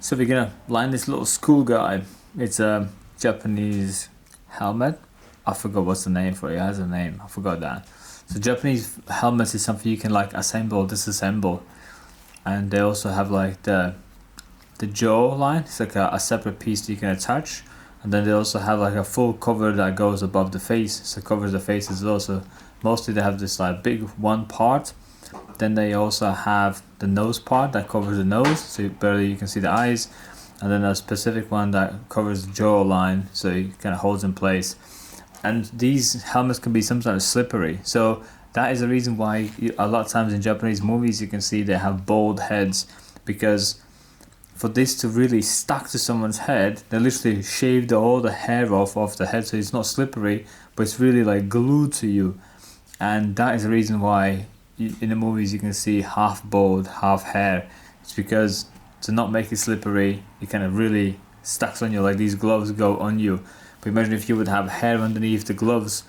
So we're gonna line this little Skool guy. It's a Japanese helmet. I forgot what's the name for it. It has a name. I forgot that. So Japanese helmets is something you can like assemble, disassemble, and they also have like the jaw line. It's like a separate piece that you can attach, and then they also have like a full cover that goes above the face, so it covers the face as well. So mostly they have this like big one part. Then they also have the nose part that covers the nose, so barely you can see the eyes, and then a specific one that covers the jaw line, so it kind of holds in place. And these helmets can be sometimes slippery, so that is the reason why a lot of times in Japanese movies you can see they have bald heads, because for this to really stuck to someone's head, they literally shaved all the hair off the head, so it's not slippery, but it's really like glued to you. And that is the reason why in the movies you can see half bald, half hair. It's because to not make it slippery, it kind of really stacks on you, like these gloves go on you. But imagine if you would have hair underneath the gloves,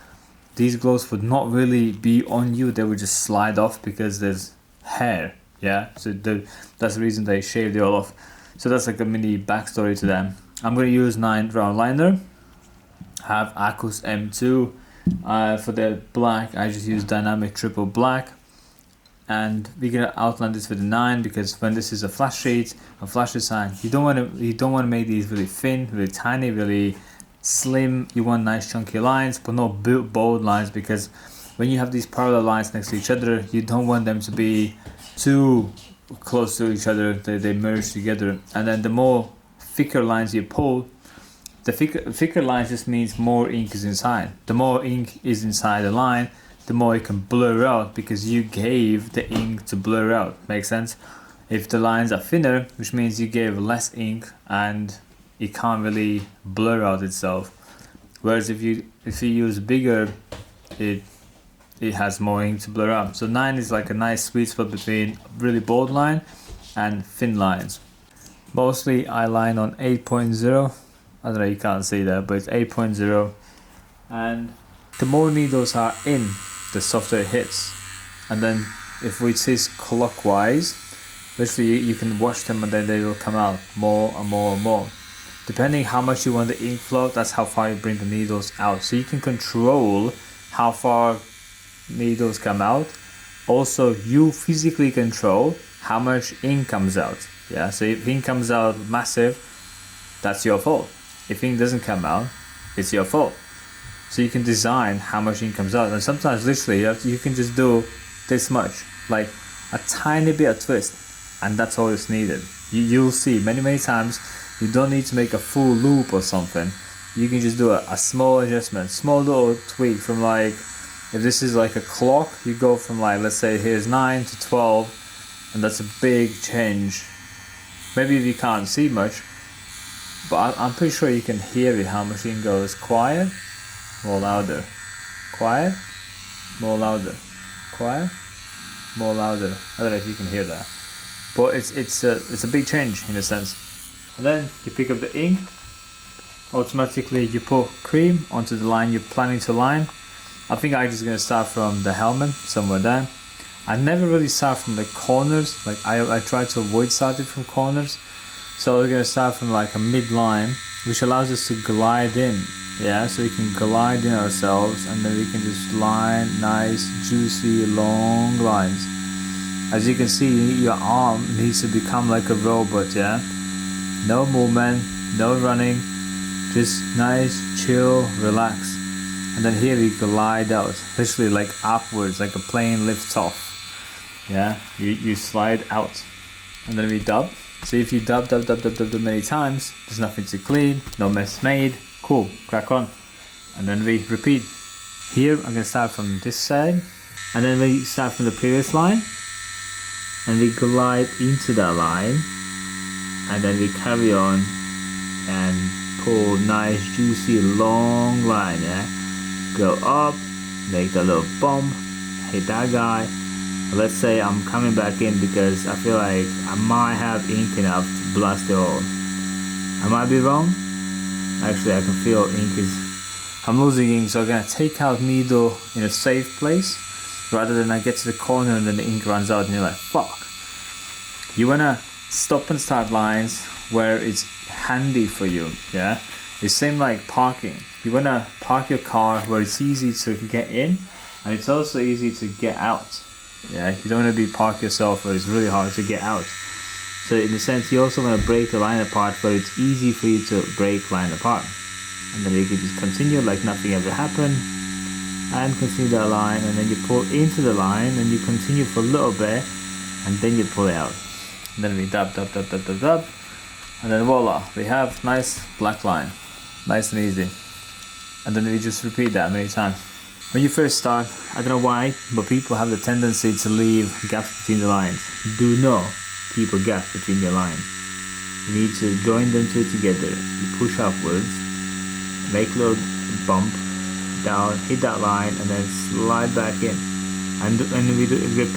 these gloves would not really be on you, they would just slide off because there's hair. Yeah, so that's the reason they shaved it all off. So that's like a mini backstory to them. I'm going to use 9 round liner. I have Acus M2. For the black, I just use dynamic triple black. And we're gonna outline this with the 9 because when this is a flash sheet, a flash design, you don't want to make these really thin, really tiny, really slim. You want nice chunky lines, but not bold lines, because when you have these parallel lines next to each other, you don't want them to be too close to each other. They merge together, and then the more thicker lines you pull, the thicker lines just means more ink is inside. The more ink is inside the line, the more it can blur out, because you gave the ink to blur out. Makes sense? If the lines are thinner, which means you gave less ink and it can't really blur out itself. Whereas if you use bigger, it has more ink to blur out. So 9 is like a nice sweet spot between really bold line and thin lines. Mostly I line on 8.0. I don't know, you can't see that, but it's 8.0. And the more needles are in, the softer it hits. And then if we see clockwise, literally you can watch them and then they will come out more and more and more. Depending how much you want the ink flow, that's how far you bring the needles out. So you can control how far needles come out. Also, you physically control how much ink comes out. Yeah, so if ink comes out massive, that's your fault. If ink doesn't come out, it's your fault. So you can design how much ink comes out, and sometimes literally you can just do this much, like a tiny bit of twist, and that's all it's needed. You'll see many times you don't need to make a full loop or something. You can just do a small adjustment, small little tweak from, like, if this is like a clock, you go from, like, let's say here's 9 to 12, and that's a big change. Maybe you can't see much, but I'm pretty sure you can hear it, how much ink goes quiet, more louder, quiet, more louder, quiet, more louder. I don't know if you can hear that, but it's a big change in a sense. And then you pick up the ink. Automatically you put cream onto the line you're planning to line. I think I'm just gonna start from the helmet, somewhere there. I never really start from the corners. Like I try to avoid starting from corners. So we're gonna start from like a mid-line, which allows us to glide in. Yeah, so we can glide in ourselves, and then we can just line nice, juicy, long lines. As you can see, your arm needs to become like a robot, yeah? No movement, no running, just nice, chill, relax. And then here we glide out, literally like upwards, like a plane lifts off. Yeah, you slide out. And then we dub. So if you dub many times, there's nothing to clean, no mess made. Cool, crack on. And then we repeat. Here I'm gonna start from this side, and then we start from the previous line, and we glide into that line, and then we carry on and pull nice juicy long line. Yeah, go up, make a little bump, hit that guy. Let's say I'm coming back in because I feel like I might have ink enough to blast it all. I might be wrong. Actually, I can feel I'm losing ink, so I'm gonna take out needle in a safe place rather than I get to the corner and then the ink runs out and you're like, fuck. You wanna stop and start lines where it's handy for you. Yeah, it's same like parking. You want to park your car where it's easy to get in and it's also easy to get out. Yeah, you don't want to be park yourself where it's really hard to get out. So in a sense, you also want to break the line apart where it's easy for you to break line apart. And then you can just continue like nothing ever happened and continue that line, and then you pull into the line and you continue for a little bit and then you pull it out. And then we dab, dab, dab, dab, dab, dab, and then voila, we have nice black line, nice and easy. And then we just repeat that many times. When you first start, I don't know why, but people have the tendency to leave gaps between the lines. Do not keep a gap between your lines. You need to join them two together. You push upwards, make a little bump down, hit that line, and then slide back in. And we repeat